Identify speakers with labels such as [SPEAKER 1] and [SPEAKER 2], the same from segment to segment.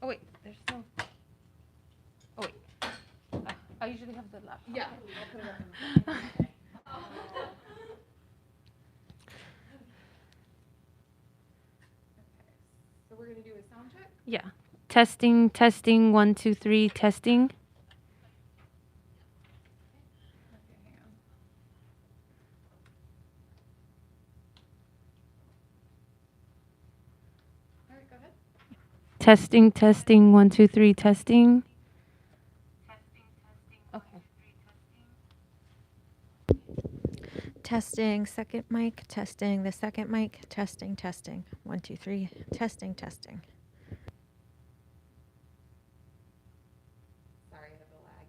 [SPEAKER 1] Oh wait, there's no. Oh wait. I usually have the laptop.
[SPEAKER 2] Yeah,
[SPEAKER 1] Okay.
[SPEAKER 2] I'll put it up in the So we're gonna do a sound check?
[SPEAKER 1] Yeah. Testing, testing, 1, 2, 3, testing.
[SPEAKER 2] Okay, hang on. All right, go ahead.
[SPEAKER 1] Testing, testing, 1, 2, 3, testing. Okay.
[SPEAKER 3] Testing, second mic, testing, the second mic, testing, testing. 1, 2, 3, testing, testing.
[SPEAKER 2] Sorry, I have a lag.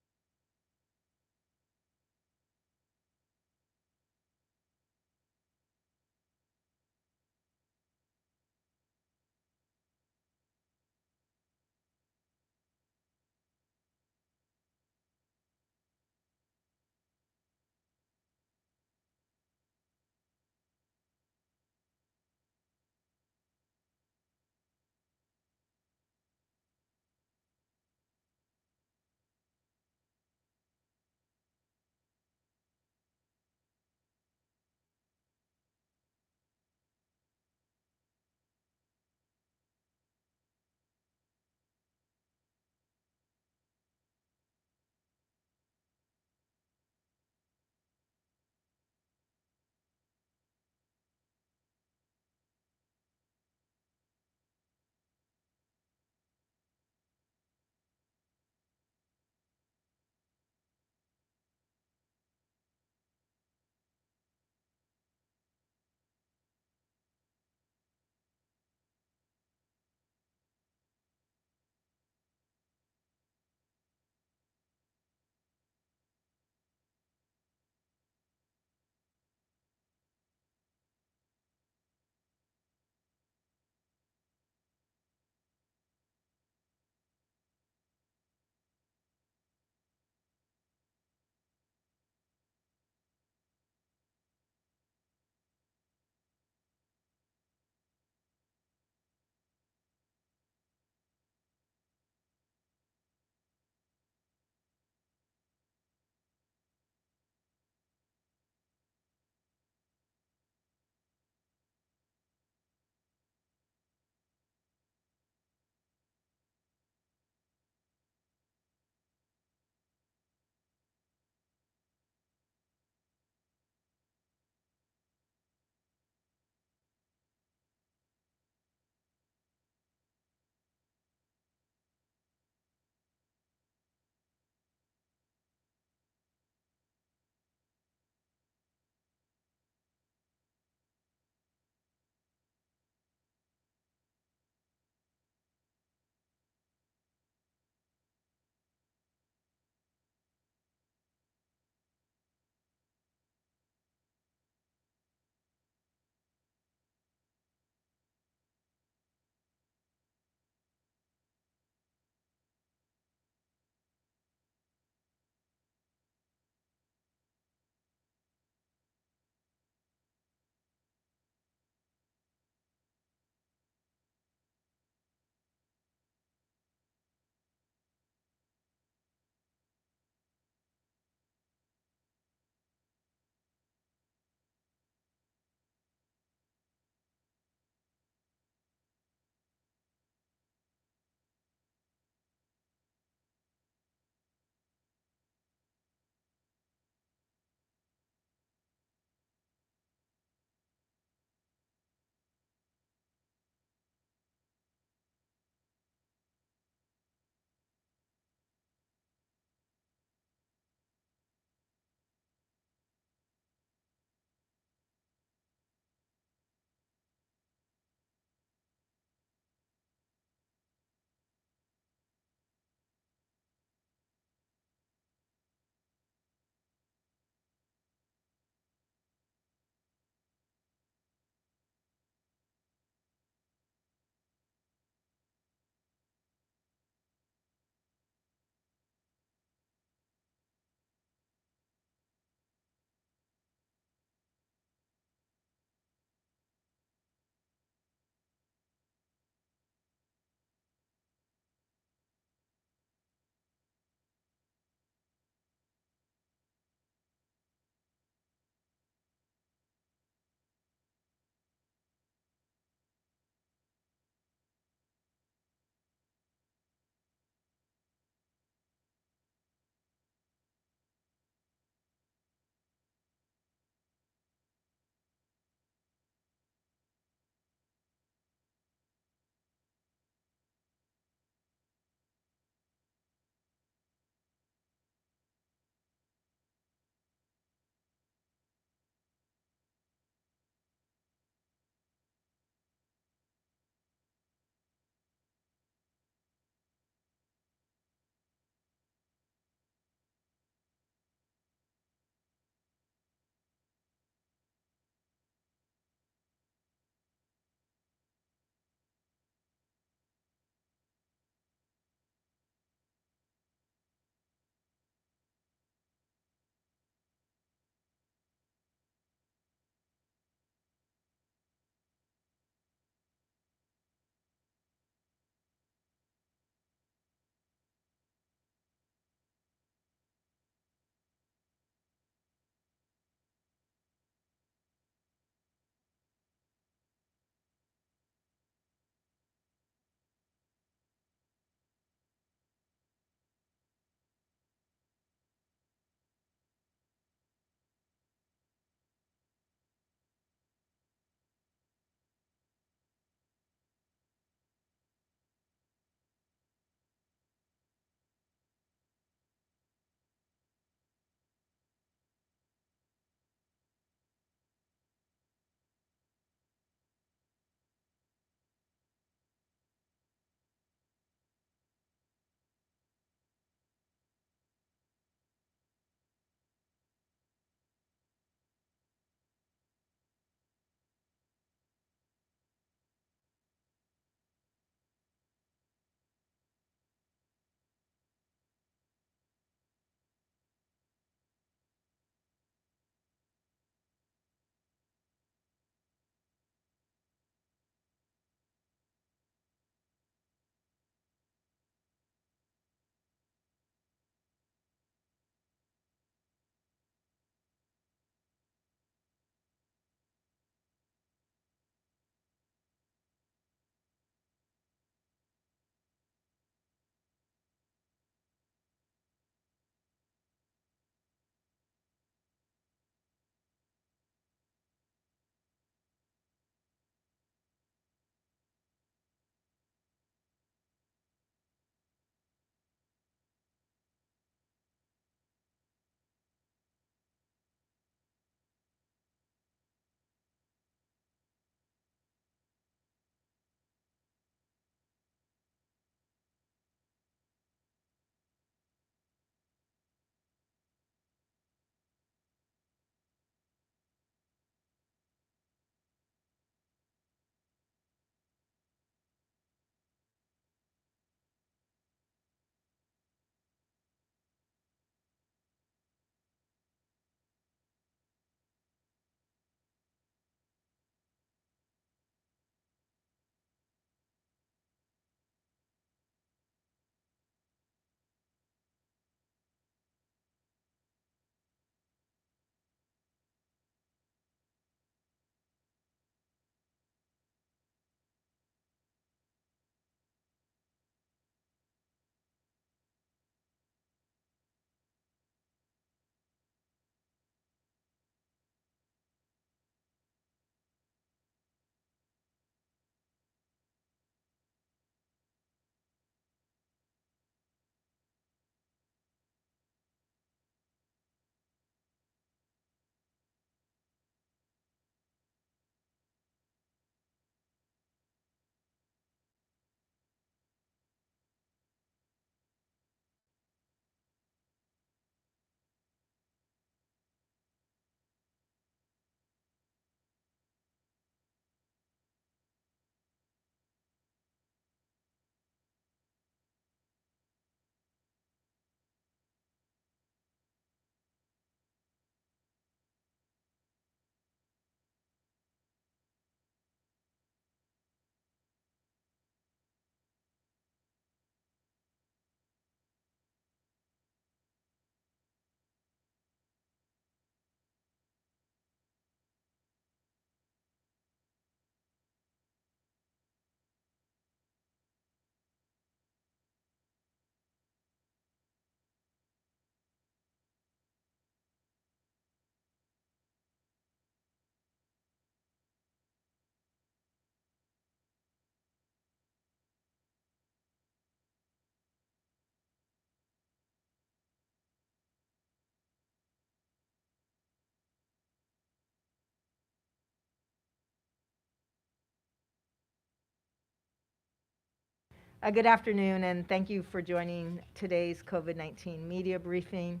[SPEAKER 4] Good afternoon, and thank you for joining today's COVID-19 media briefing.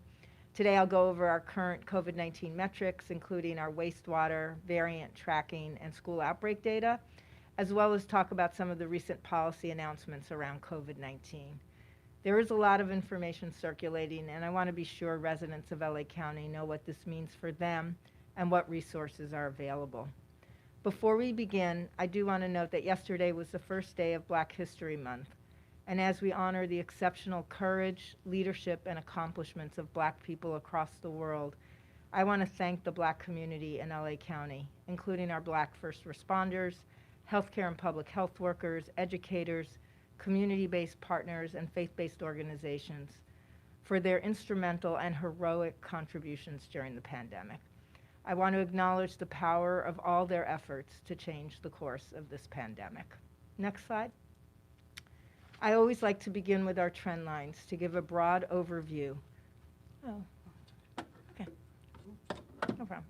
[SPEAKER 4] Today I'll go over our current COVID-19 metrics, including our wastewater, variant tracking, and school outbreak data, as well as talk about some of the recent policy announcements around COVID-19. There is a lot of information circulating, and I want to be sure residents of LA County know what this means for them and what resources are available. Before we begin, I do want to note that yesterday was the first day of Black History Month, and as we honor the exceptional courage, leadership, and accomplishments of Black people across the world, I want to thank the Black community in LA County, including our Black first responders, healthcare and public health workers, educators, community-based partners, and faith-based organizations for their instrumental and heroic contributions during the pandemic. I want to acknowledge the power of all their efforts to change the course of this pandemic. Next slide. I always like to begin with our trend lines to give a broad overview. Oh, okay. No problem.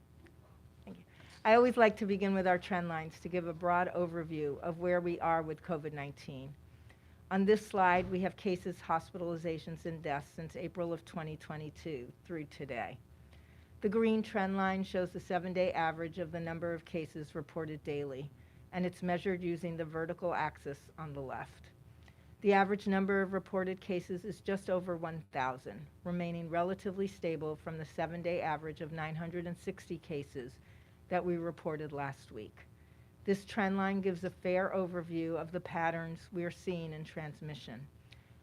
[SPEAKER 4] Thank you. I always like to begin with our trend lines to give a broad overview of where we are with COVID-19. On this slide, we have cases, hospitalizations, and deaths since April of 2022 through today. The green trend line shows the 7-day average of the number of cases reported daily, and it's measured using the vertical axis on the left. The average number of reported cases is just over 1,000, remaining relatively stable from the 7-day average of 960 cases that we reported last week. This trend line gives a fair overview of the patterns we are seeing in transmission.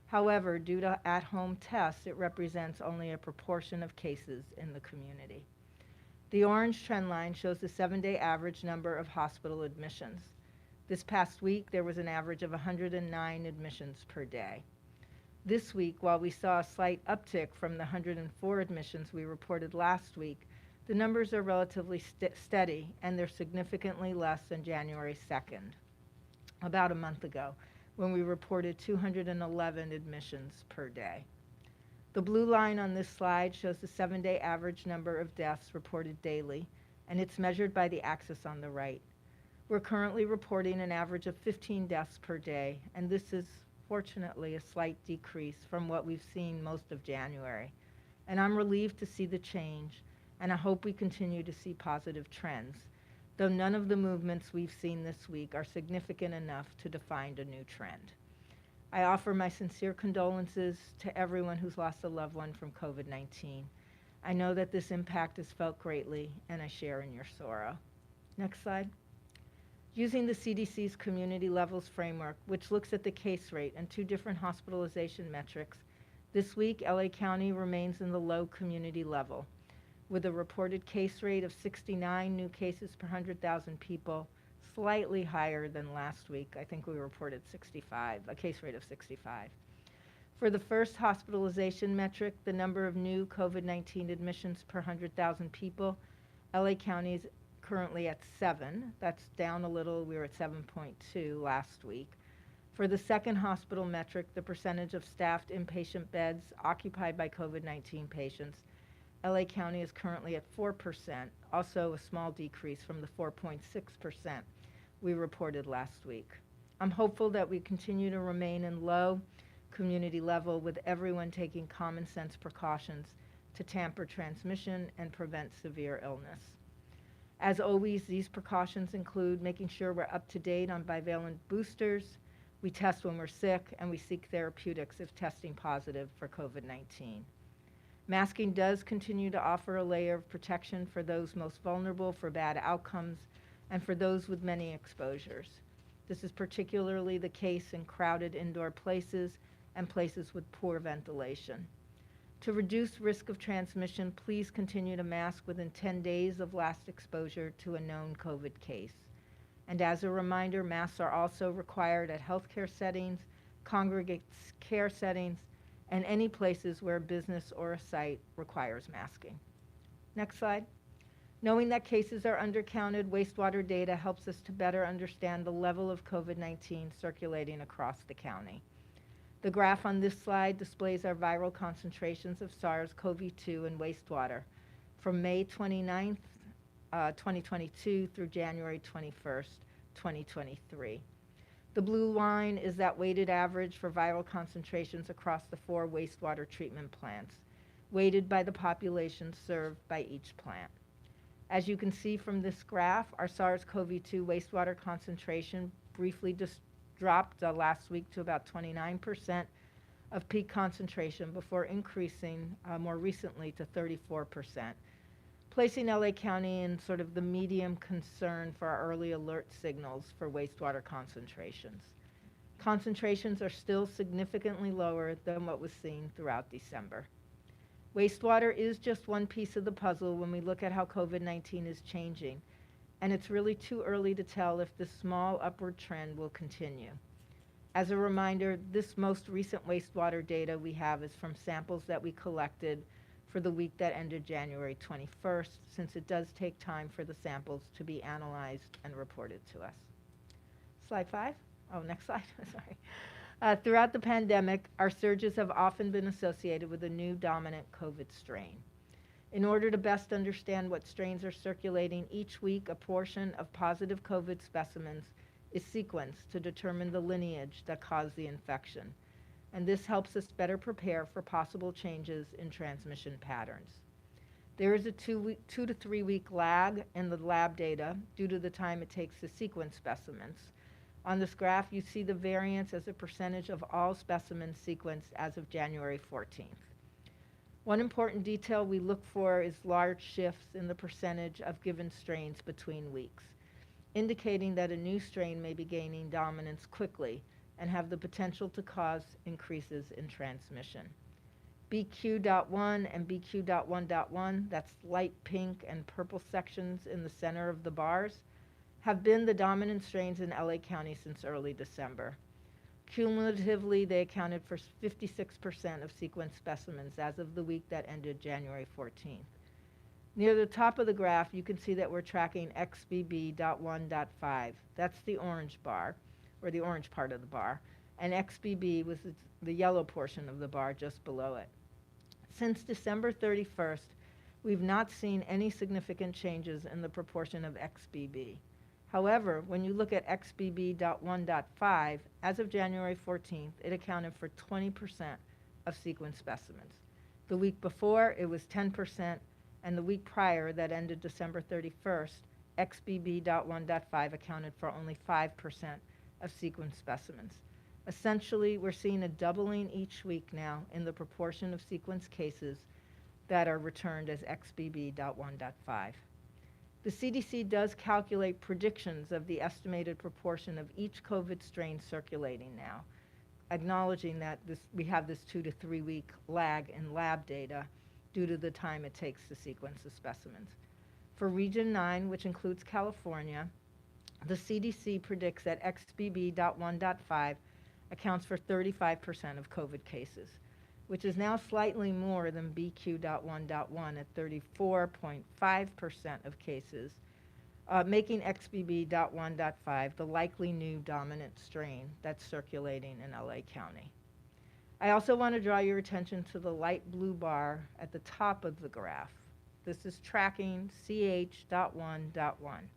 [SPEAKER 4] However, due to at-home tests, it represents only a proportion of cases in the community. The orange trend line shows the 7-day average number of hospital admissions. This past week, there was an average of 109 admissions per day. This week, while we saw a slight uptick from the 104 admissions we reported last week, the numbers are relatively steady, and they're significantly less than January 2nd, about a month ago, when we reported 211 admissions per day. The blue line on this slide shows the 7-day average number of deaths reported daily, and it's measured by the axis on the right. We're currently reporting an average of 15 deaths per day, and this is fortunately a slight decrease from what we've seen most of January. And I'm relieved to see the change, and I hope we continue to see positive trends, though none of the movements we've seen this week are significant enough to define a new trend. I offer my sincere condolences to everyone who's lost a loved one from COVID-19. I know that this impact is felt greatly, and I share in your sorrow. Next slide. Using the CDC's community levels framework, which looks at the case rate and 2 different hospitalization metrics, this week LA County remains in the low community level, with a reported case rate of 69 new cases per 100,000 people, slightly higher than last week. I think we reported 65, a case rate of 65. For the first hospitalization metric, the number of new COVID-19 admissions per 100,000 people, LA County is currently at 7. That's down a little. We were at 7.2 last week. For the second hospital metric, the percentage of staffed inpatient beds occupied by COVID-19 patients, LA County is currently at 4%, also a small decrease from the 4.6% we reported last week. I'm hopeful that we continue to remain in low community level with everyone taking common sense precautions to tamper transmission and prevent severe illness. As always, these precautions include making sure we're up to date on bivalent boosters, we test when we're sick, and we seek therapeutics if testing positive for COVID-19. Masking does continue to offer a layer of protection for those most vulnerable for bad outcomes and for those with many exposures. This is particularly the case in crowded indoor places and places with poor ventilation. To reduce risk of transmission, please continue to mask within 10 days of last exposure to a known COVID case. And as a reminder, masks are also required at healthcare settings, congregate care settings, and any places where a business or a site requires masking. Next slide. Knowing that cases are undercounted, wastewater data helps us to better understand the level of COVID-19 circulating across the county. The graph on this slide displays our viral concentrations of SARS-CoV-2 in wastewater from May 29th, 2022 through January 21st, 2023. The blue line is that weighted average for viral concentrations across the 4 wastewater treatment plants, weighted by the population served by each plant. As you can see from this graph, our SARS-CoV-2 wastewater concentration briefly just dropped last week to about 29% of peak concentration before increasing more recently to 34%, placing LA County in sort of the medium concern for our early alert signals for wastewater concentrations. Concentrations are still significantly lower than what was seen throughout December. Wastewater is just one piece of the puzzle when we look at how COVID-19 is changing, and it's really too early to tell if this small upward trend will continue. As a reminder, this most recent wastewater data we have is from samples that we collected for the week that ended January 21st, since it does take time for the samples to be analyzed and reported to us. Slide 5. Oh, next slide. Sorry. Throughout the pandemic, our surges have often been associated with a new dominant COVID strain. In order to best understand what strains are circulating each week, a portion of positive COVID specimens is sequenced to determine the lineage that caused the infection. And this helps us better prepare for possible changes in transmission patterns. There is a 2 to 3 week lag in the lab data due to the time it takes to sequence specimens. On this graph, you see the variance as a percentage of all specimens sequenced as of January 14th. One important detail we look for is large shifts in the percentage of given strains between weeks, indicating that a new strain may be gaining dominance quickly and have the potential to cause increases in transmission. BQ.1 and BQ.1.1, that's light pink and purple sections in the center of the bars, have been the dominant strains in LA County since early December. Cumulatively, they accounted for 56% of sequenced specimens as of the week that ended January 14th. Near the top of the graph, you can see that we're tracking XBB.1.5. That's the orange bar, or the orange part of the bar, and XBB was the yellow portion of the bar just below it. Since December 31st, we've not seen any significant changes in the proportion of XBB. However, when you look at XBB.1.5, as of January 14th, it accounted for 20% of sequenced specimens. The week before, it was 10%, and the week prior, that ended December 31st, XBB.1.5 accounted for only 5% of sequenced specimens. Essentially, we're seeing a doubling each week now in the proportion of sequenced cases that are returned as XBB.1.5. The CDC does calculate predictions of the estimated proportion of each COVID strain circulating now, acknowledging that we have this 2 to 3 week lag in lab data due to the time it takes to sequence the specimens. For Region 9, which includes California, the CDC predicts that XBB.1.5 accounts for 35% of COVID cases, which is now slightly more than BQ.1.1 at 34.5% of cases, making XBB.1.5 the likely new dominant strain that's circulating in LA County. I also want to draw your attention to the light blue bar at the top of the graph. This is tracking CH.1.1.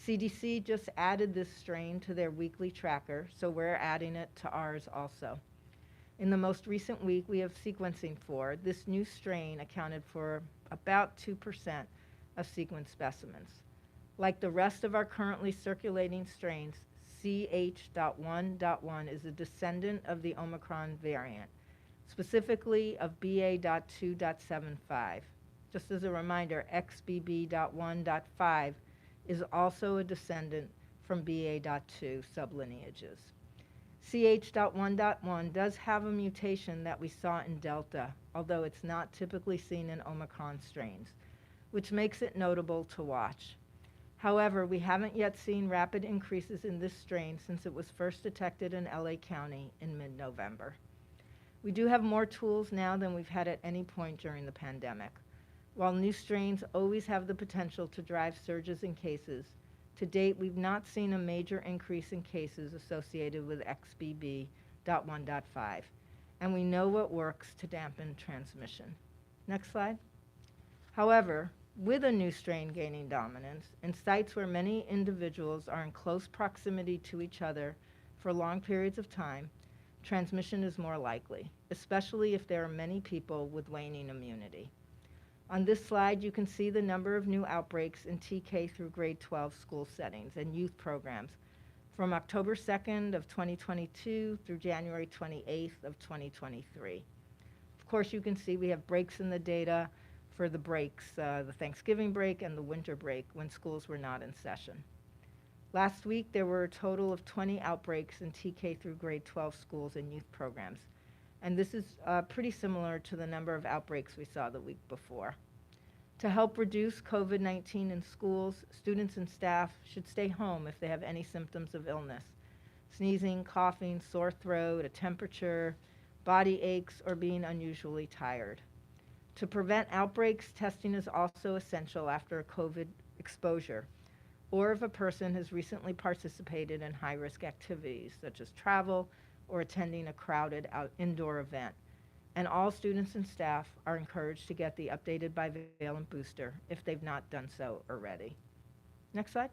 [SPEAKER 4] CDC just added this strain to their weekly tracker, so we're adding it to ours also. In the most recent week we have sequencing for, this new strain accounted for about 2% of sequenced specimens. Like the rest of our currently circulating strains, CH.1.1 is a descendant of the Omicron variant, specifically of BA.2.75. Just as a reminder, XBB.1.5 is also a descendant from BA.2 sublineages. CH.1.1 does have a mutation that we saw in Delta, although it's not typically seen in Omicron strains, which makes it notable to watch. However, we haven't yet seen rapid increases in this strain since it was first detected in LA County in mid-November. We do have more tools now than we've had at any point during the pandemic. While new strains always have the potential to drive surges in cases, to date we've not seen a major increase in cases associated with XBB.1.5, and we know what works to dampen transmission. Next slide. However, with a new strain gaining dominance, in sites where many individuals are in close proximity to each other for long periods of time, transmission is more likely, especially if there are many people with waning immunity. On this slide, you can see the number of new outbreaks in TK through grade 12 school settings and youth programs from October 2nd of 2022 through January 28th of 2023. Of course, you can see we have breaks in the data for the breaks, the Thanksgiving break and the winter break when schools were not in session. Last week, there were a total of 20 outbreaks in TK through grade 12 schools and youth programs. And this is pretty similar to the number of outbreaks we saw the week before. To help reduce COVID-19 in schools, students and staff should stay home if they have any symptoms of illness: sneezing, coughing, sore throat, a temperature, body aches, or being unusually tired. To prevent outbreaks, testing is also essential after a COVID exposure, or if a person has recently participated in high-risk activities such as travel or attending a crowded indoor event. And all students and staff are encouraged to get the updated bivalent booster if they've not done so already. Next slide.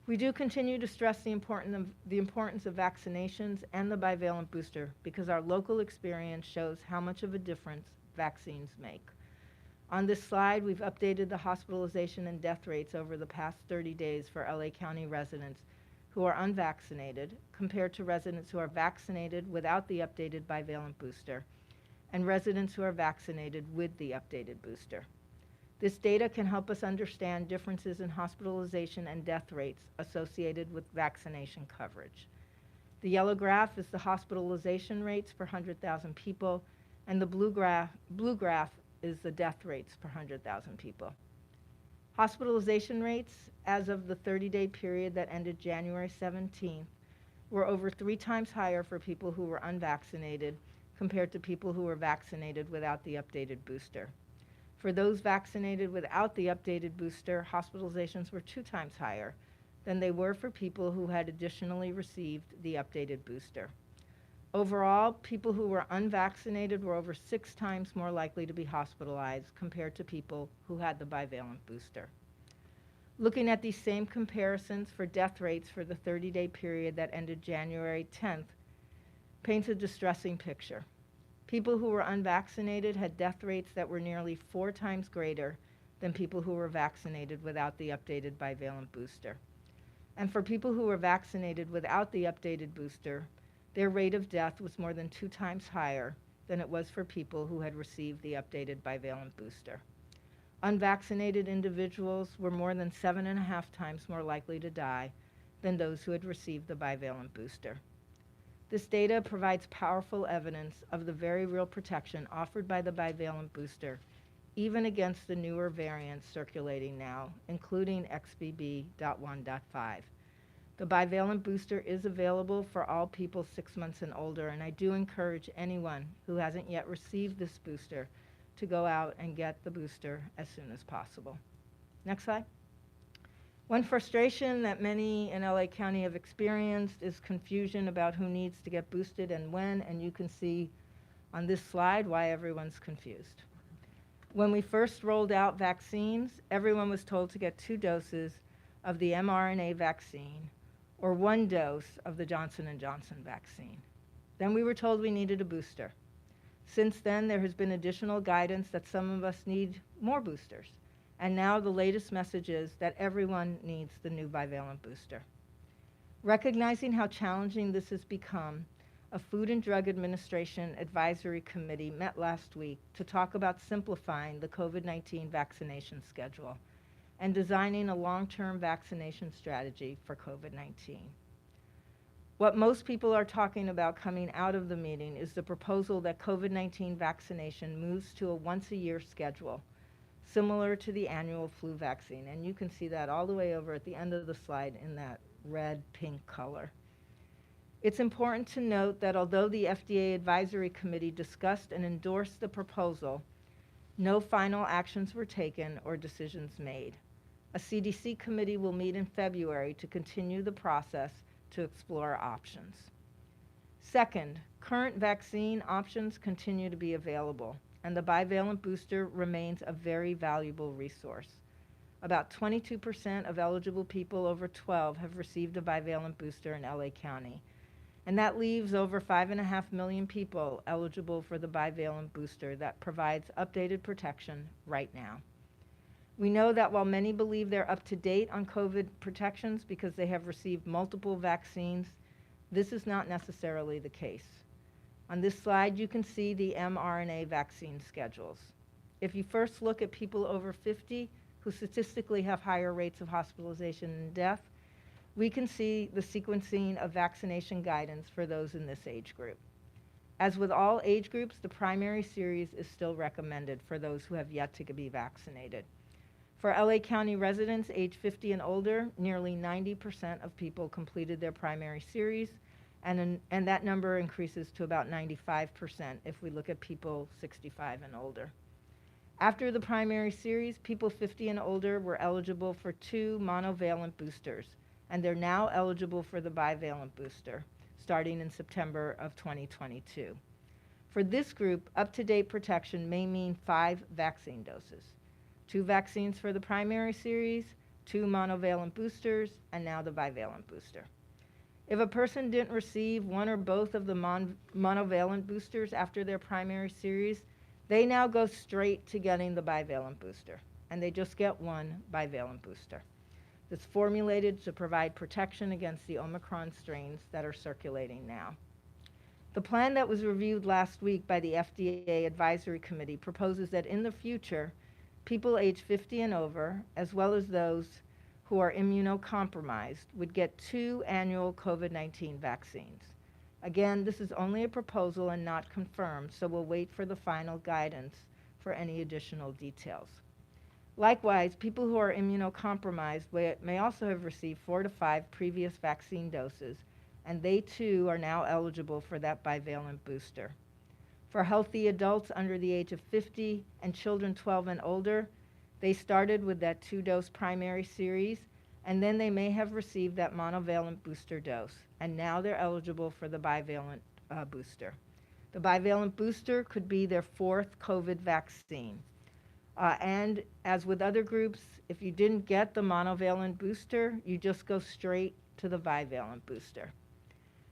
[SPEAKER 4] We do continue to stress the importance of vaccinations and the bivalent booster because our local experience shows how much of a difference vaccines make. On this slide, we've updated the hospitalization and death rates over the past 30 days for LA County residents who are unvaccinated compared to residents who are vaccinated without the updated bivalent booster and residents who are vaccinated with the updated booster. This data can help us understand differences in hospitalization and death rates associated with vaccination coverage. The yellow graph is the hospitalization rates per 100,000 people, and the blue graph is the death rates per 100,000 people. Hospitalization rates as of the 30-day period that ended January 17th were over 3 times higher for people who were unvaccinated compared to people who were vaccinated without the updated booster. For those vaccinated without the updated booster, hospitalizations were 2 times higher than they were for people who had additionally received the updated booster. Overall, people who were unvaccinated were over 6 times more likely to be hospitalized compared to people who had the bivalent booster. Looking at these same comparisons for death rates for the 30-day period that ended January 10th paints a distressing picture. People who were unvaccinated had death rates that were nearly 4 times greater than people who were vaccinated without the updated bivalent booster. And for people who were vaccinated without the updated booster, their rate of death was more than 2 times higher than it was for people who had received the updated bivalent booster. Unvaccinated individuals were more than 7.5 times more likely to die than those who had received the bivalent booster. This data provides powerful evidence of the very real protection offered by the bivalent booster, even against the newer variants circulating now, including XBB.1.5. The bivalent booster is available for all people 6 months and older, and I do encourage anyone who hasn't yet received this booster to go out and get the booster as soon as possible. Next slide. One frustration that many in LA County have experienced is confusion about who needs to get boosted and when, and you can see on this slide why everyone's confused. When we first rolled out vaccines, everyone was told to get 2 doses of the mRNA vaccine or 1 dose of the Johnson & Johnson vaccine. Then we were told we needed a booster. Since then, there has been additional guidance that some of us need more boosters. And now the latest message is that everyone needs the new bivalent booster. Recognizing how challenging this has become, a Food and Drug Administration Advisory Committee met last week to talk about simplifying the COVID-19 vaccination schedule and designing a long-term vaccination strategy for COVID-19. What most people are talking about coming out of the meeting is the proposal that COVID-19 vaccination moves to a once-a-year schedule, similar to the annual flu vaccine. And you can see that all the way over at the end of the slide in that red-pink color. It's important to note that although the FDA Advisory Committee discussed and endorsed the proposal, no final actions were taken or decisions made. A CDC committee will meet in February to continue the process to explore options. Second, current vaccine options continue to be available, and the bivalent booster remains a very valuable resource. About 22% of eligible people over 12 have received a bivalent booster in LA County. And that leaves over 5.5 million people eligible for the bivalent booster that provides updated protection right now. We know that while many believe they're up to date on COVID protections because they have received multiple vaccines, this is not necessarily the case. On this slide, you can see the mRNA vaccine schedules. If you first look at people over 50 who statistically have higher rates of hospitalization and death, we can see the sequencing of vaccination guidance for those in this age group. As with all age groups, the primary series is still recommended for those who have yet to be vaccinated. For LA County residents age 50 and older, nearly 90% of people completed their primary series, and that number increases to about 95% if we look at people 65 and older. After the primary series, people 50 and older were eligible for 2 monovalent boosters, and they're now eligible for the bivalent booster, starting in September of 2022. For this group, up-to-date protection may mean 5 vaccine doses. 2 vaccines for the primary series, 2 monovalent boosters, and now the bivalent booster. If a person didn't receive one or both of the monovalent boosters after their primary series, they now go straight to getting the bivalent booster, and they just get 1 bivalent booster that's formulated to provide protection against the Omicron strains that are circulating now. The plan that was reviewed last week by the FDA Advisory Committee proposes that in the future, people age 50 and over, as well as those who are immunocompromised, would get 2 annual COVID-19 vaccines. Again, this is only a proposal and not confirmed, so we'll wait for the final guidance for any additional details. Likewise, people who are immunocompromised may also have received 4 to 5 previous vaccine doses, and they too are now eligible for that bivalent booster. For healthy adults under the age of 50 and children 12 and older, they started with that 2-dose primary series, and then they may have received that monovalent booster dose, and now they're eligible for the bivalent booster. The bivalent booster could be their 4th COVID vaccine. And as with other groups, if you didn't get the monovalent booster, you just go straight to the bivalent booster.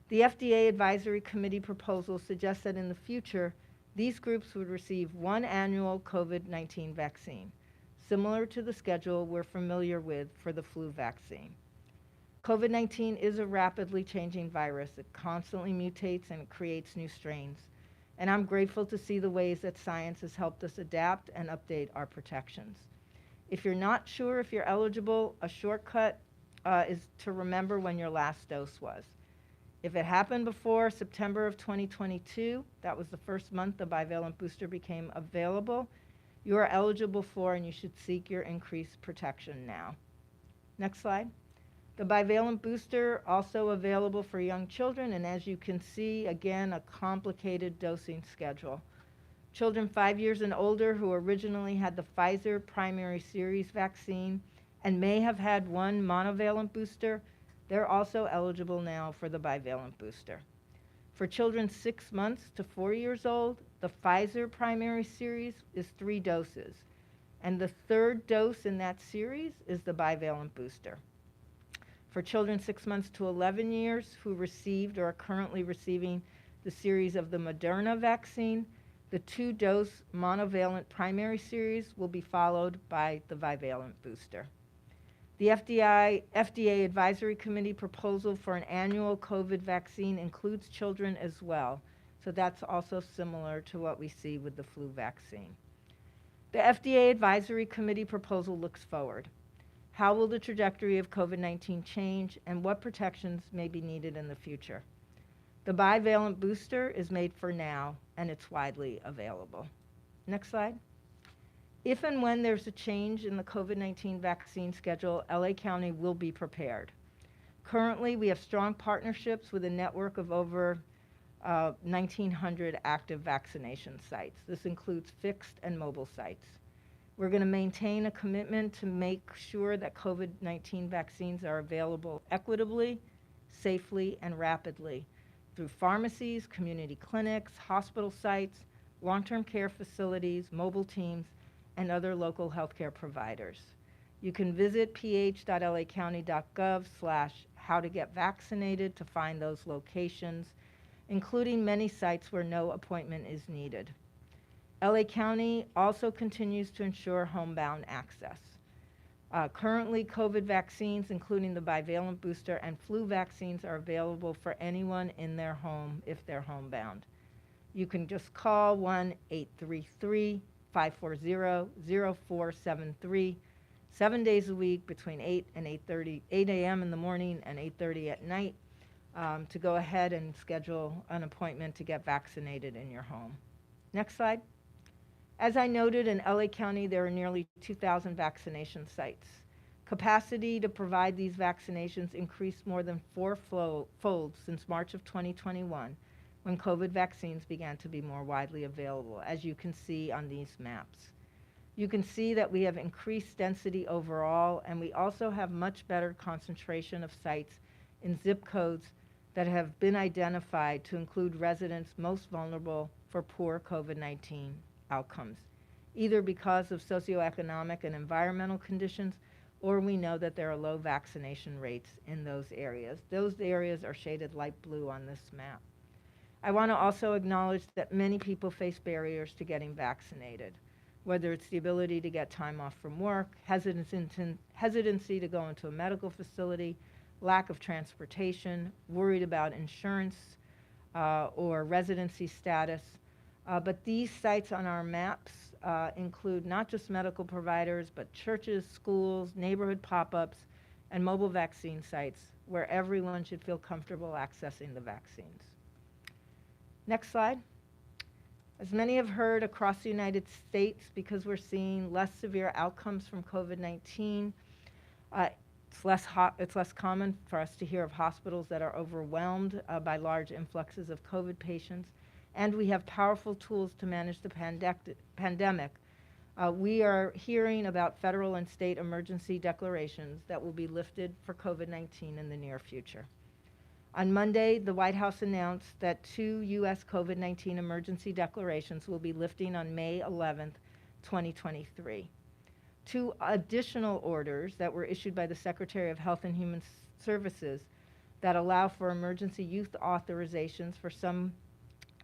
[SPEAKER 4] The FDA Advisory Committee proposal suggests that in the future, these groups would receive 1 annual COVID-19 vaccine, similar to the schedule we're familiar with for the flu vaccine. COVID-19 is a rapidly changing virus. It constantly mutates and it creates new strains. And I'm grateful to see the ways that science has helped us adapt and update our protections. If you're not sure if you're eligible, a shortcut is to remember when your last dose was. If it happened before September of 2022, that was the first month the bivalent booster became available, you are eligible for and you should seek your increased protection now. Next slide. The bivalent booster also available for young children, and as you can see, again, a complicated dosing schedule. Children 5 years and older who originally had the Pfizer primary series vaccine and may have had 1 monovalent booster, they're also eligible now for the bivalent booster. For children 6 months to 4 years old, the Pfizer primary series is 3 doses, and the 3rd dose in that series is the bivalent booster. For children 6 months to 11 years who received or are currently receiving the series of the Moderna vaccine, the 2-dose monovalent primary series will be followed by the bivalent booster. The FDA Advisory Committee proposal for an annual COVID vaccine includes children as well, so that's also similar to what we see with the flu vaccine. The FDA Advisory Committee proposal looks forward. How will the trajectory of COVID-19 change, and what protections may be needed in the future? The bivalent booster is made for now, and it's widely available. Next slide. If and when there's a change in the COVID-19 vaccine schedule, LA County will be prepared. Currently, we have strong partnerships with a network of over 1,900 active vaccination sites. This includes fixed and mobile sites. We're going to maintain a commitment to make sure that COVID-19 vaccines are available equitably, safely, and rapidly through pharmacies, community clinics, hospital sites, long-term care facilities, mobile teams, and other local healthcare providers. You can visit ph.lacounty.gov/how-to-get-vaccinated to find those locations, including many sites where no appointment is needed. LA County also continues to ensure homebound access. Currently, COVID vaccines, including the bivalent booster and flu vaccines, are available for anyone in their home if they're homebound. You can just call 1-833-540-0473, 7 days a week between 8 a.m. in the morning and 8:30 at night, to go ahead and schedule an appointment to get vaccinated in your home. Next slide. As I noted, in LA County, there are nearly 2,000 vaccination sites. Capacity to provide these vaccinations increased more than fourfold since March of 2021, when COVID vaccines began to be more widely available, as you can see on these maps. You can see that we have increased density overall, and we also have much better concentration of sites in zip codes that have been identified to include residents most vulnerable for poor COVID-19 outcomes, either because of socioeconomic and environmental conditions, or we know that there are low vaccination rates in those areas. Those areas are shaded light blue on this map. I want to also acknowledge that many people face barriers to getting vaccinated, whether it's the ability to get time off from work, hesitancy to go into a medical facility, lack of transportation, worried about insurance or residency status. But these sites on our maps include not just medical providers, but churches, schools, neighborhood pop-ups, and mobile vaccine sites where everyone should feel comfortable accessing the vaccines. Next slide. As many have heard across the United States, because we're seeing less severe outcomes from COVID-19, it's less common for us to hear of hospitals that are overwhelmed by large influxes of COVID patients, and we have powerful tools to manage the pandemic. We are hearing about federal and state emergency declarations that will be lifted for COVID-19 in the near future. On Monday, the White House announced that 2 U.S. COVID-19 emergency declarations will be lifting on May 11th, 2023. 2 additional orders that were issued by the Secretary of Health and Human Services that allow for emergency use authorizations for some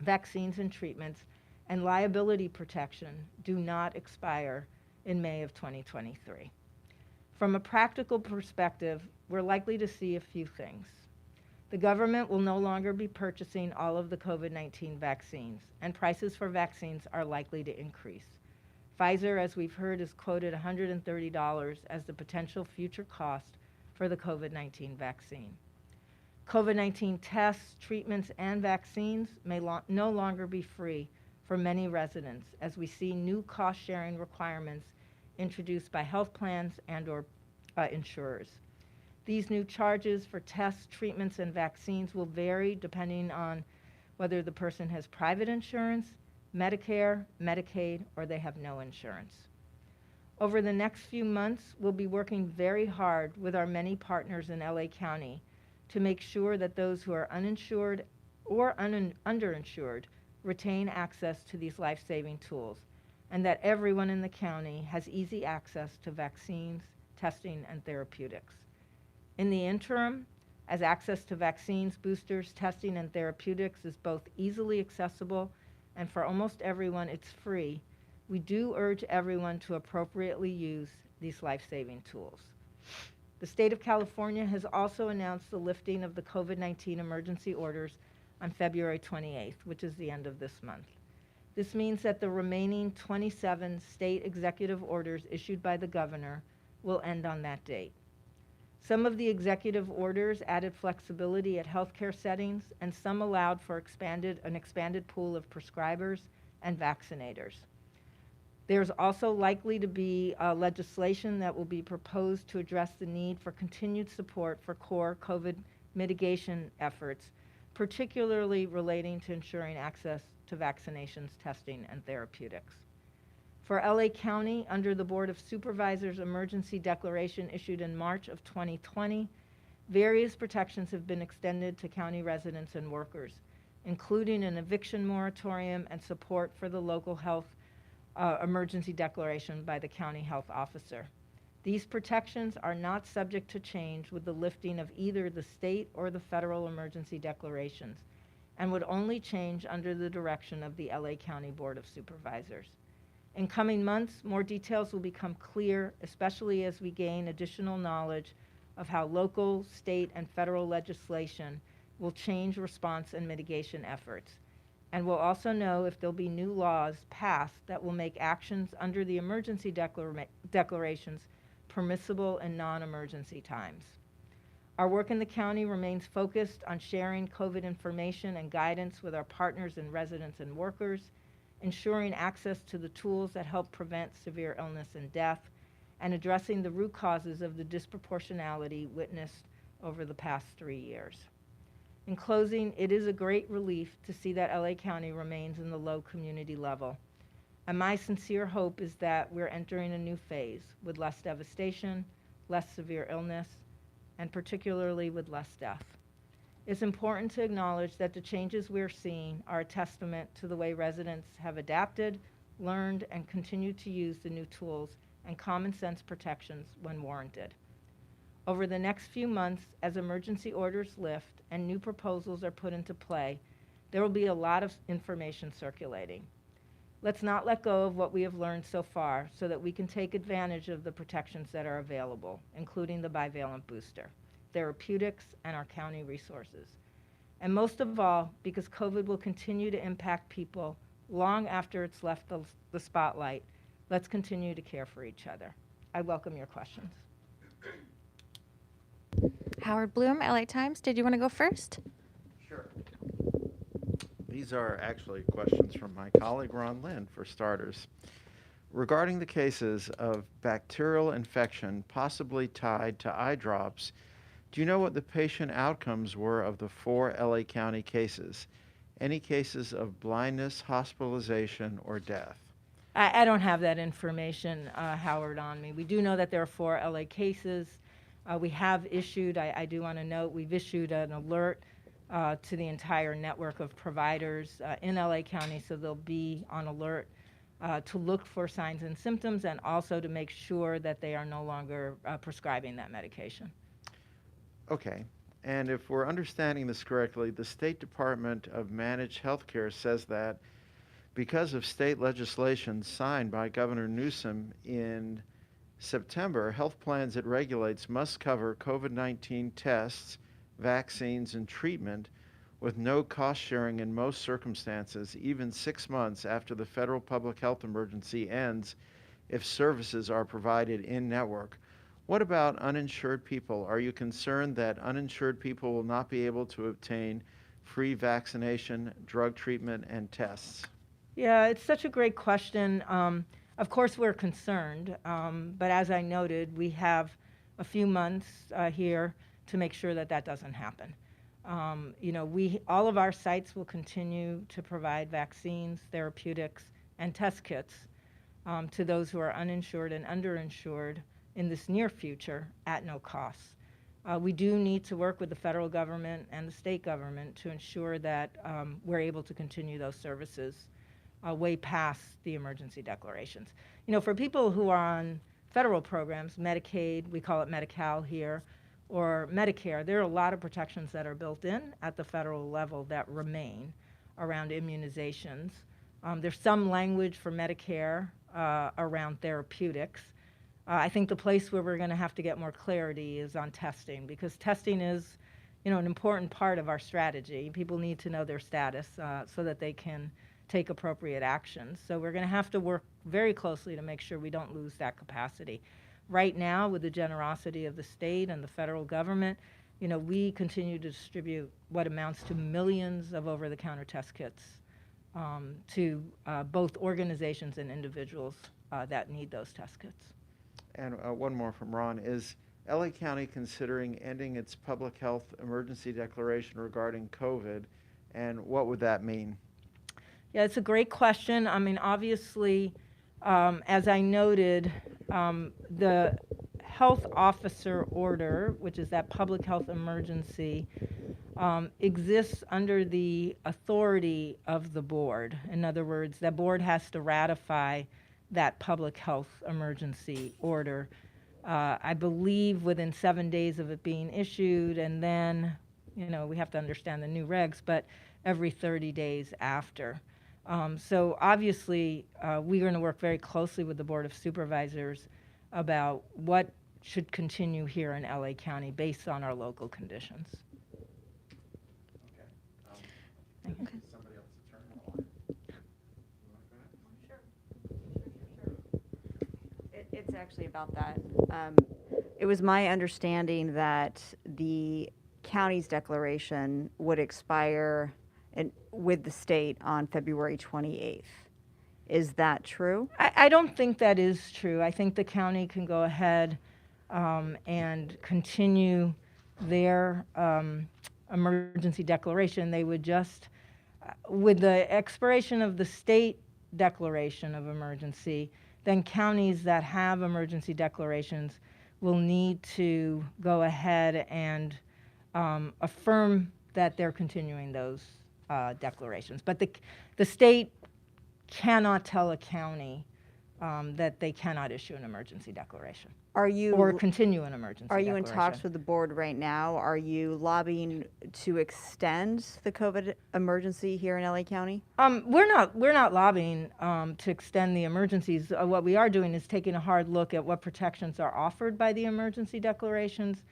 [SPEAKER 4] vaccines and treatments and liability protection do not expire in May of 2023. From a practical perspective, we're likely to see a few things. The government will no longer be purchasing all of the COVID-19 vaccines, and prices for vaccines are likely to increase. Pfizer, as we've heard, is quoted $130 as the potential future cost for the COVID-19 vaccine. COVID-19 tests, treatments, and vaccines may no longer be free for many residents, as we see new cost-sharing requirements introduced by health plans and/or insurers. These new charges for tests, treatments, and vaccines will vary depending on whether the person has private insurance, Medicare, Medicaid, or they have no insurance. Over the next few months, we'll be working very hard with our many partners in LA County to make sure that those who are uninsured or underinsured retain access to these life-saving tools, and that everyone in the county has easy access to vaccines, testing, and therapeutics. In the interim, as access to vaccines, boosters, testing, and therapeutics is both easily accessible and for almost everyone it's free, we do urge everyone to appropriately use these life-saving tools. The state of California has also announced the lifting of the COVID-19 emergency orders on February 28th, which is the end of this month. This means that the remaining 27 state executive orders issued by the governor will end on that date. Some of the executive orders added flexibility at healthcare settings, and some allowed for an expanded pool of prescribers and vaccinators. There's also likely to be legislation that will be proposed to address the need for continued support for core COVID mitigation efforts, particularly relating to ensuring access to vaccinations, testing, and therapeutics. For LA County, under the Board of Supervisors emergency declaration issued in March of 2020, various protections have been extended to county residents and workers, including an eviction moratorium and support for the local health emergency declaration by the county health officer. These protections are not subject to change with the lifting of either the state or the federal emergency declarations, and would only change under the direction of the LA County Board of Supervisors. In coming months, more details will become clear, especially as we gain additional knowledge of how local, state, and federal legislation will change response and mitigation efforts. And we'll also know if there'll be new laws passed that will make actions under the emergency declarations permissible in non-emergency times. Our work in the county remains focused on sharing COVID information and guidance with our partners and residents and workers, ensuring access to the tools that help prevent severe illness and death, and addressing the root causes of the disproportionality witnessed over the past 3 years. In closing, it is a great relief to see that LA County remains in the low community level. And my sincere hope is that we're entering a new phase with less devastation, less severe illness, and particularly with less death. It's important to acknowledge that the changes we're seeing are a testament to the way residents have adapted, learned, and continue to use the new tools and common sense protections when warranted. Over the next few months, as emergency orders lift and new proposals are put into play, there will be a lot of information circulating. Let's not let go of what we have learned so far so that we can take advantage of the protections that are available, including the bivalent booster, therapeutics, and our county resources. And most of all, because COVID will continue to impact people long after it's left the spotlight, let's continue to care for each other. I welcome your questions.
[SPEAKER 3] Howard Bloom, LA Times. Did you want to go first?
[SPEAKER 5] Sure. These are actually questions from my colleague Ron Lynn, for starters. Regarding the cases of bacterial infection possibly tied to eye drops, do you know what the patient outcomes were of the 4 LA County cases? Any cases of blindness, hospitalization, or death?
[SPEAKER 4] I don't have that information, Howard, on me. We do know that there are 4 LA cases. We have issued, I do want to note, we've issued an alert to the entire network of providers in LA County, so they'll be on alert to look for signs and symptoms and also to make sure that they are no longer prescribing that medication.
[SPEAKER 5] Okay. And if we're understanding this correctly, the State Department of Managed Healthcare says that because of state legislation signed by Governor Newsom in September, health plans it regulates must cover COVID-19 tests, vaccines, and treatment with no cost sharing in most circumstances, even 6 months after the federal public health emergency ends, if services are provided in network. What about uninsured people? Are you concerned that uninsured people will not be able to obtain free vaccination, drug treatment, and tests?
[SPEAKER 4] Yeah, it's such a great question. Of course, we're concerned, but as I noted, we have a few months here to make sure that that doesn't happen. All of our sites will continue to provide vaccines, therapeutics, and test kits to those who are uninsured and underinsured in this near future at no cost. We do need to work with the federal government and the state government to ensure that we're able to continue those services way past the emergency declarations. For people who are on federal programs, Medicaid, we call it Medi-Cal here, or Medicare, there are a lot of protections that are built in at the federal level that remain around immunizations. There's some language for Medicare around therapeutics. I think the place where we're going to have to get more clarity is on testing, because testing is, an important part of our strategy. People need to know their status so that they can take appropriate actions. So we're going to have to work very closely to make sure we don't lose that capacity. Right now, with the generosity of the state and the federal government, we continue to distribute what amounts to millions of over-the-counter test kits to both organizations and individuals that need those test kits.
[SPEAKER 5] And one more from Ron. Is LA County considering ending its public health emergency declaration regarding COVID, and what would that mean?
[SPEAKER 4] Yeah, it's a great question. I mean, obviously, as I noted, the health officer order, which is that public health emergency, exists under the authority of the board. In other words, the board has to ratify that public health emergency order. I believe within 7 days of it being issued, and then, we have to understand the new regs, but every 30 days after. So obviously, we're going to work very closely with the Board of Supervisors about what should continue here in LA County based on our local conditions.
[SPEAKER 5] Okay. Somebody else's turn.
[SPEAKER 6] It's actually about that. It was my understanding that the county's declaration would expire with the state on February 28th. Is that true?
[SPEAKER 4] I don't think that is true. I think the county can go ahead and continue their emergency declaration. They would just, with the expiration of the state declaration of emergency, then counties that have emergency declarations will need to go ahead and affirm that they're continuing those declarations. But the state cannot tell a county that they cannot issue an emergency declaration
[SPEAKER 6] Are you
[SPEAKER 4] or continue an emergency
[SPEAKER 6] Are you in
[SPEAKER 4] declaration.
[SPEAKER 6] talks with the board right now? Are you lobbying to extend the COVID emergency here in LA County?
[SPEAKER 4] We're not lobbying to extend the emergencies. What we are doing is taking a hard look at what protections are offered by the emergency declarations,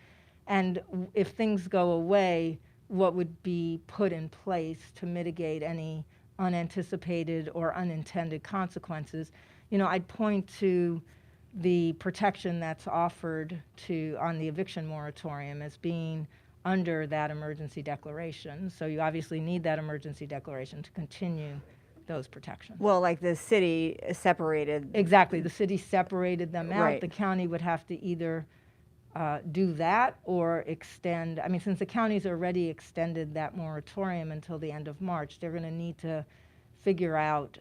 [SPEAKER 4] and if things go away, what would be put in place to mitigate any unanticipated or unintended consequences. I'd point to the protection that's offered on the eviction moratorium as being under that emergency declaration. So you obviously need that emergency declaration to continue those protections.
[SPEAKER 6] Well, like the city separated.
[SPEAKER 4] Exactly. The city separated them out.
[SPEAKER 6] Right.
[SPEAKER 4] The county would have to either do that or extend. I mean, since the county's already extended that moratorium until the end of March, they're going to need to figure out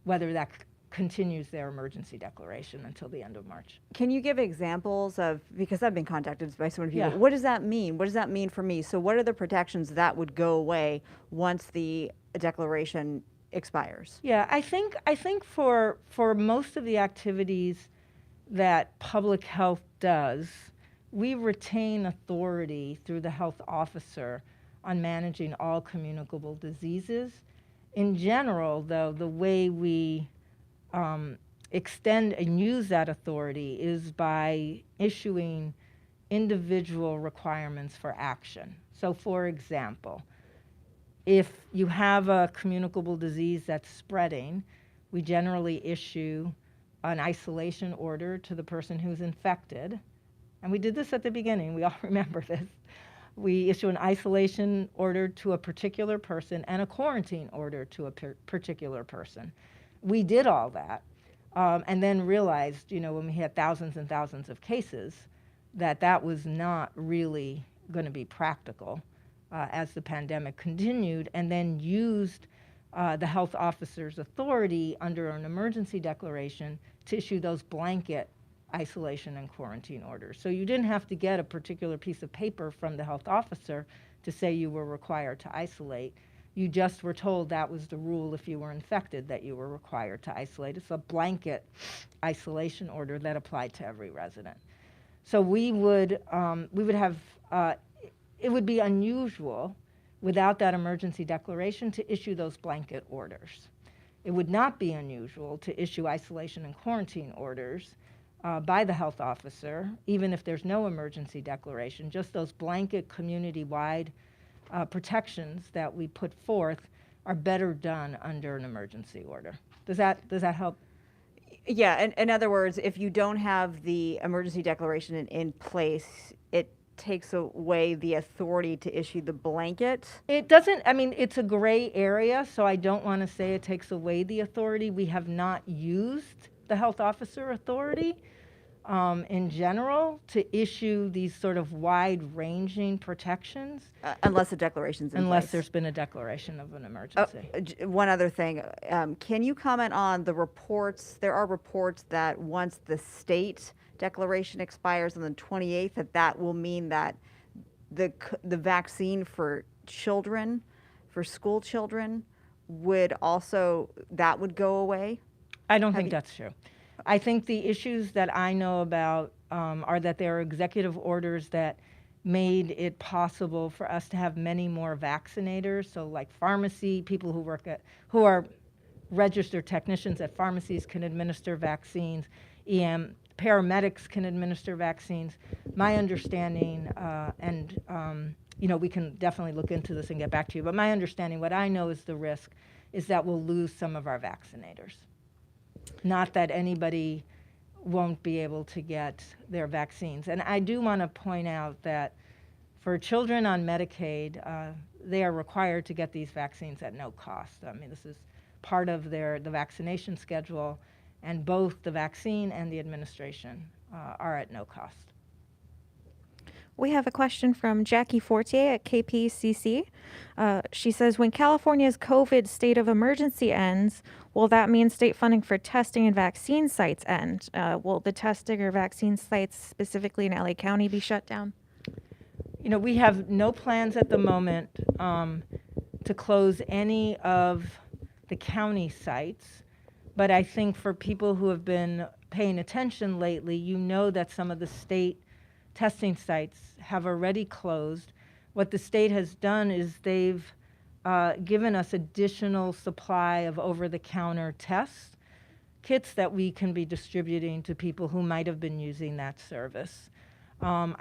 [SPEAKER 4] whether that continues their emergency declaration until the end of March.
[SPEAKER 6] Can you give examples of, because I've been contacted by so many people,
[SPEAKER 4] Yeah.
[SPEAKER 6] what does that mean? What does that mean for me? So what are the protections that would go away once the declaration expires?
[SPEAKER 4] Yeah, I think for most of the activities that public health does, we retain authority through the health officer on managing all communicable diseases. In general, though, the way we extend and use that authority is by issuing individual requirements for action. So, for example, if you have a communicable disease that's spreading, we generally issue an isolation order to the person who's infected. And we did this at the beginning, we all remember this. We issue an isolation order to a particular person and a quarantine order to a particular person. We did all that and then realized, when we had thousands and thousands of cases, that was not really going to be practical as the pandemic continued, and then used the health officer's authority under an emergency declaration to issue those blanket isolation and quarantine orders. So you didn't have to get a particular piece of paper from the health officer to say you were required to isolate. You just were told that was the rule if you were infected, that you were required to isolate. It's a blanket isolation order that applied to every resident. So we would have, it would be unusual without that emergency declaration to issue those blanket orders. It would not be unusual to issue isolation and quarantine orders by the health officer, even if there's no emergency declaration. Just those blanket community-wide protections that we put forth are better done under an emergency order. Does that help?
[SPEAKER 6] Yeah, in other words, if you don't have the emergency declaration in place, it takes away the authority to issue the blanket?
[SPEAKER 4] It doesn't, it's a gray area, so I don't want to say it takes away the authority. We have not used the health officer authority in general to issue these sort of wide-ranging protections.
[SPEAKER 6] Unless the declaration's in
[SPEAKER 4] Unless
[SPEAKER 6] place.
[SPEAKER 4] there's been a declaration of an emergency.
[SPEAKER 6] One other thing, can you comment on the reports? There are reports that once the state declaration expires on the 28th, that will mean that the vaccine for children, for school children, would go away?
[SPEAKER 4] I don't think that's true. I think the issues that I know about are that there are executive orders that made it possible for us to have many more vaccinators. So like pharmacy, people who are registered technicians at pharmacies can administer vaccines. Paramedics can administer vaccines. My understanding, we can definitely look into this and get back to you, but my understanding, what I know is the risk, is that we'll lose some of our vaccinators. Not that anybody won't be able to get their vaccines. And I do want to point out that for children on Medicaid, they are required to get these vaccines at no cost. I mean, this is part of the vaccination schedule, and both the vaccine and the administration are at no cost.
[SPEAKER 3] We have a question from Jackie Fortier at KPCC. She says, when California's COVID state of emergency ends, will that mean state funding for testing and vaccine sites end? Will the testing or vaccine sites, specifically in LA County, be shut down?
[SPEAKER 4] You know, we have no plans at the moment to close any of the county sites, but I think for people who have been paying attention lately, you know that some of the state testing sites have already closed. What the state has done is they've given us additional supply of over-the-counter tests, kits that we can be distributing to people who might have been using that service. Here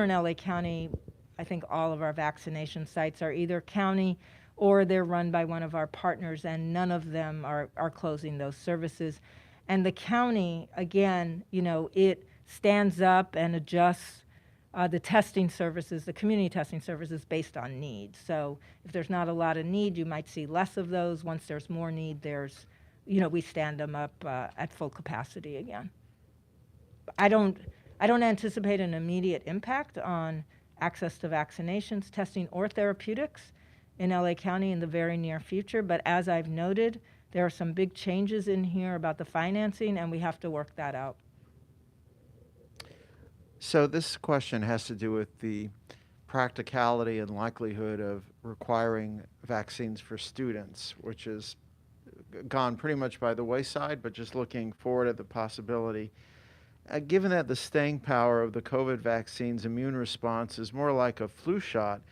[SPEAKER 4] in LA County, I think all of our vaccination sites are either county or they're run by one of our partners, and none of them are closing those services. And the county, again, it stands up and adjusts the testing services, the community testing services, based on need. So if there's not a lot of need, you might see less of those. Once there's more need, we stand them up at full capacity again. I don't anticipate an immediate impact on access to vaccinations, testing, or therapeutics in LA County in the very near future. But as I've noted, there are some big changes in here about the financing, and we have to work that out.
[SPEAKER 5] So this question has to do with the practicality and likelihood of requiring vaccines for students, which has gone pretty much by the wayside, but just looking forward at the possibility. Given that the staying power of the COVID vaccine's immune response is more like a flu shot,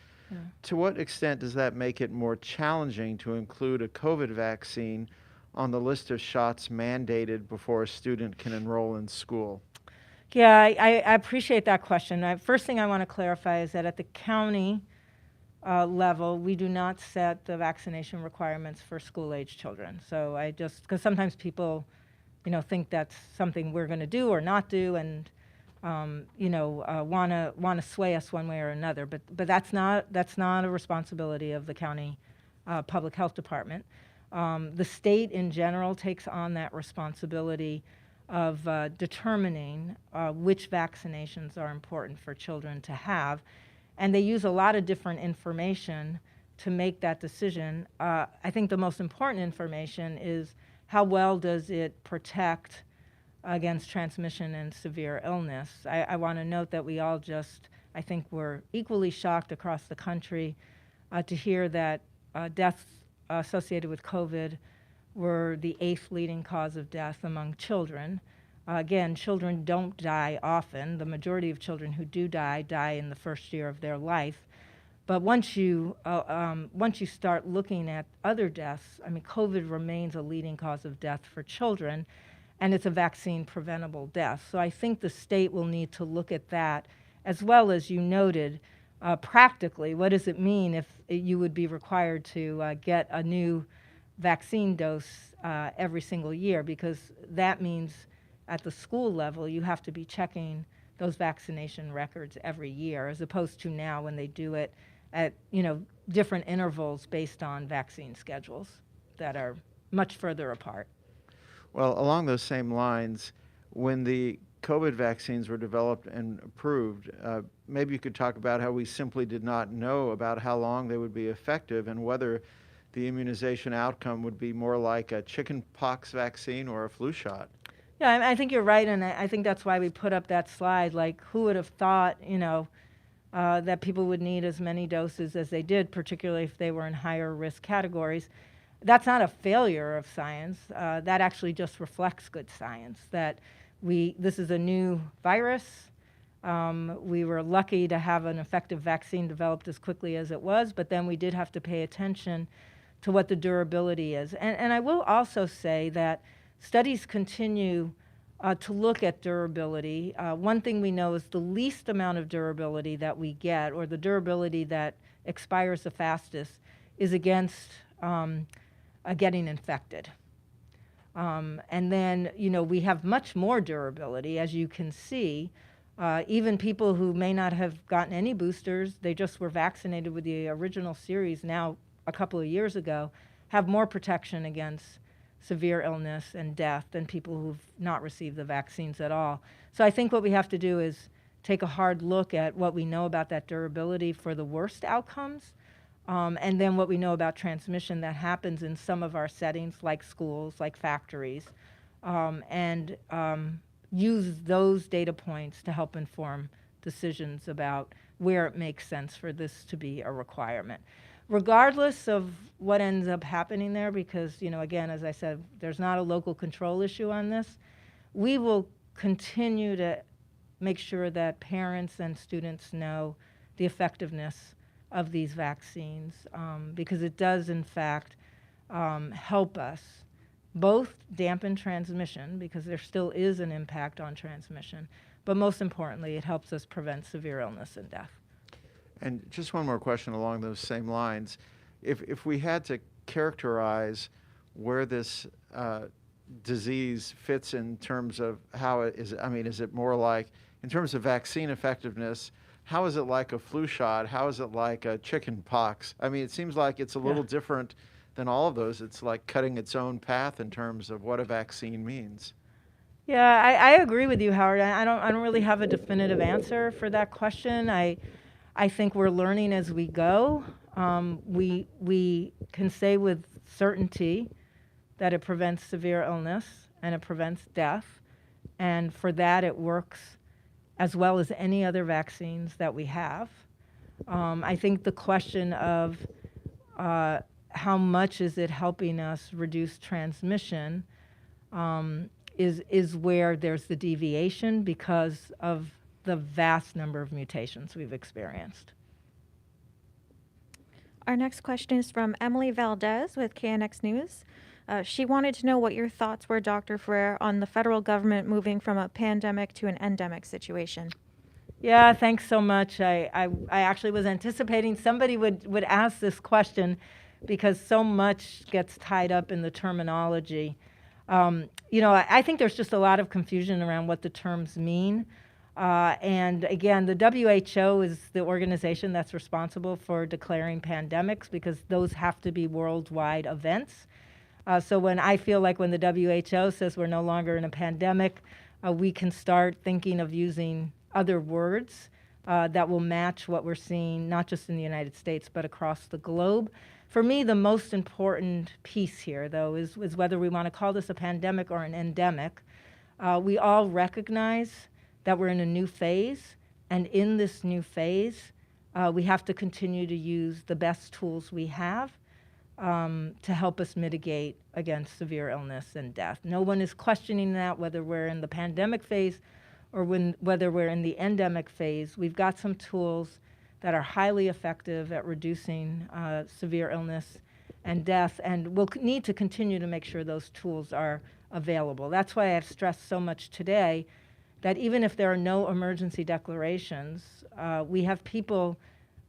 [SPEAKER 5] to what extent does that make it more challenging to include a COVID vaccine on the list of shots mandated before a student can enroll in school?
[SPEAKER 4] Yeah, I appreciate that question. First thing I want to clarify is that at the county level, we do not set the vaccination requirements for school-age children. So because sometimes people, think that's something we're going to do or not do, and want to sway us one way or another. But that's not a responsibility of the county public health department. The state in general takes on that responsibility of determining which vaccinations are important for children to have. And they use a lot of different information to make that decision. I think the most important information is how well does it protect against transmission and severe illness. I want to note that we all I think we're equally shocked across the country to hear that deaths associated with COVID were the 8th leading cause of death among children. Again, children don't die often. The majority of children who do die in the first year of their life. But once you start looking at other deaths, I mean, COVID remains a leading cause of death for children, and it's a vaccine-preventable death. So I think the state will need to look at that, as well as you noted, practically, what does it mean if you would be required to get a new vaccine dose every single year? Because that means at the school level, you have to be checking those vaccination records every year, as opposed to now when they do it at different intervals based on vaccine schedules that are much further apart.
[SPEAKER 5] Well, along those same lines, when the COVID vaccines were developed and approved, maybe you could talk about how we simply did not know about how long they would be effective and whether the immunization outcome would be more like a chickenpox vaccine or a flu shot.
[SPEAKER 4] Yeah, I think you're right, and I think that's why we put up that slide. Like, who would have thought, that people would need as many doses as they did, particularly if they were in higher risk categories. That's not a failure of science. That actually just reflects good science, that This is a new virus. We were lucky to have an effective vaccine developed as quickly as it was, but then we did have to pay attention to what the durability is. And I will also say that studies continue to look at durability. One thing we know is the least amount of durability that we get, or the durability that expires the fastest, is against getting infected. And then, we have much more durability, as you can see. Even people who may not have gotten any boosters, they just were vaccinated with the original series now a couple of years ago, have more protection against severe illness and death than people who've not received the vaccines at all. So I think what we have to do is take a hard look at what we know about that durability for the worst outcomes, and then what we know about transmission that happens in some of our settings, like schools, like factories, and use those data points to help inform decisions about where it makes sense for this to be a requirement. Regardless of what ends up happening there, because, again, as I said, there's not a local control issue on this, we will continue to make sure that parents and students know the effectiveness of these vaccines, because it does, in fact, help us both dampen transmission, because there still is an impact on transmission, but most importantly, it helps us prevent severe illness and death.
[SPEAKER 5] And just one more question along those same lines. If we had to characterize where this disease fits in terms of how it is, is it more like, in terms of vaccine effectiveness, how is it like a flu shot? How is it like a chicken pox? It seems like it's a little different than all of those. It's like cutting its own path in terms of what a vaccine means.
[SPEAKER 4] Yeah, I agree with you, Howard. I don't really have a definitive answer for that question. I think we're learning as we go. We can say with certainty that it prevents severe illness and it prevents death. And for that, it works as well as any other vaccines that we have. I think the question of how much is it helping us reduce transmission is where there's the deviation because of the vast number of mutations we've experienced.
[SPEAKER 3] Our next question is from Emily Valdez with KNX News. She wanted to know what your thoughts were, Dr. Ferrer, on the federal government moving from a pandemic to an endemic situation.
[SPEAKER 4] Yeah, thanks so much. I actually was anticipating somebody would ask this question because so much gets tied up in the terminology. I think there's just a lot of confusion around what the terms mean. And again, the WHO is the organization that's responsible for declaring pandemics because those have to be worldwide events. So when I feel like when the WHO says we're no longer in a pandemic, we can start thinking of using other words that will match what we're seeing, not just in the United States, but across the globe. For me, the most important piece here, though, is whether we want to call this a pandemic or an endemic. We all recognize that we're in a new phase, and in this new phase, we have to continue to use the best tools we have to help us mitigate against severe illness and death. No one is questioning that, whether we're in the pandemic phase or whether we're in the endemic phase. We've got some tools that are highly effective at reducing severe illness and death, and we'll need to continue to make sure those tools are available. That's why I've stressed so much today that even if there are no emergency declarations, we have people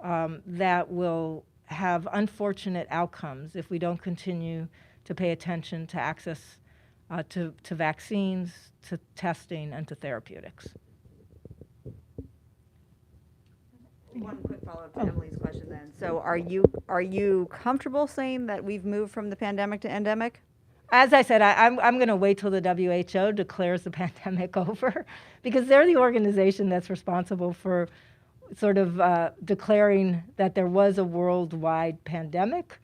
[SPEAKER 4] that will have unfortunate outcomes if we don't continue to pay attention to access to vaccines, to testing, and to therapeutics.
[SPEAKER 6] One quick follow-up to Emily's question then. So are you comfortable saying that we've moved from the pandemic to endemic?
[SPEAKER 4] As I said, I'm going to wait till the WHO declares the pandemic over because they're the organization that's responsible for sort of declaring that there was a worldwide pandemic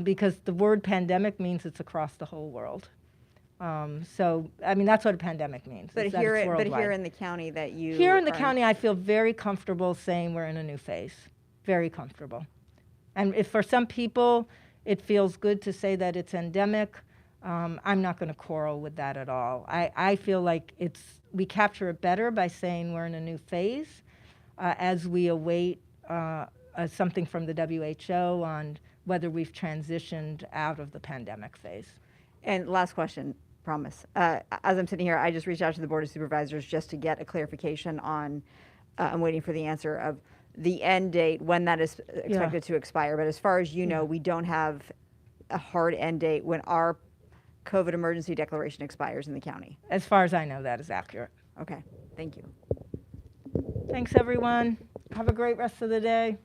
[SPEAKER 4] because the word pandemic means it's across the whole world. So, that's what a pandemic means.
[SPEAKER 6] But here in the county that you...
[SPEAKER 4] Here in the county, I feel very comfortable saying we're in a new phase. Very comfortable. And if for some people, it feels good to say that it's endemic, I'm not going to quarrel with that at all. I feel like we capture it better by saying we're in a new phase as we await something from the WHO on whether we've transitioned out of the pandemic phase.
[SPEAKER 6] And last question, promise. As I'm sitting here, I just reached out to the Board of Supervisors just to get a clarification on, I'm waiting for the answer of the end date, when that is expected to expire. But as far as you know, we don't have a hard end date when our COVID emergency declaration expires in the county.
[SPEAKER 4] As far as I know, that is accurate.
[SPEAKER 6] Okay, thank you.
[SPEAKER 4] Thanks, everyone. Have a great rest of the day.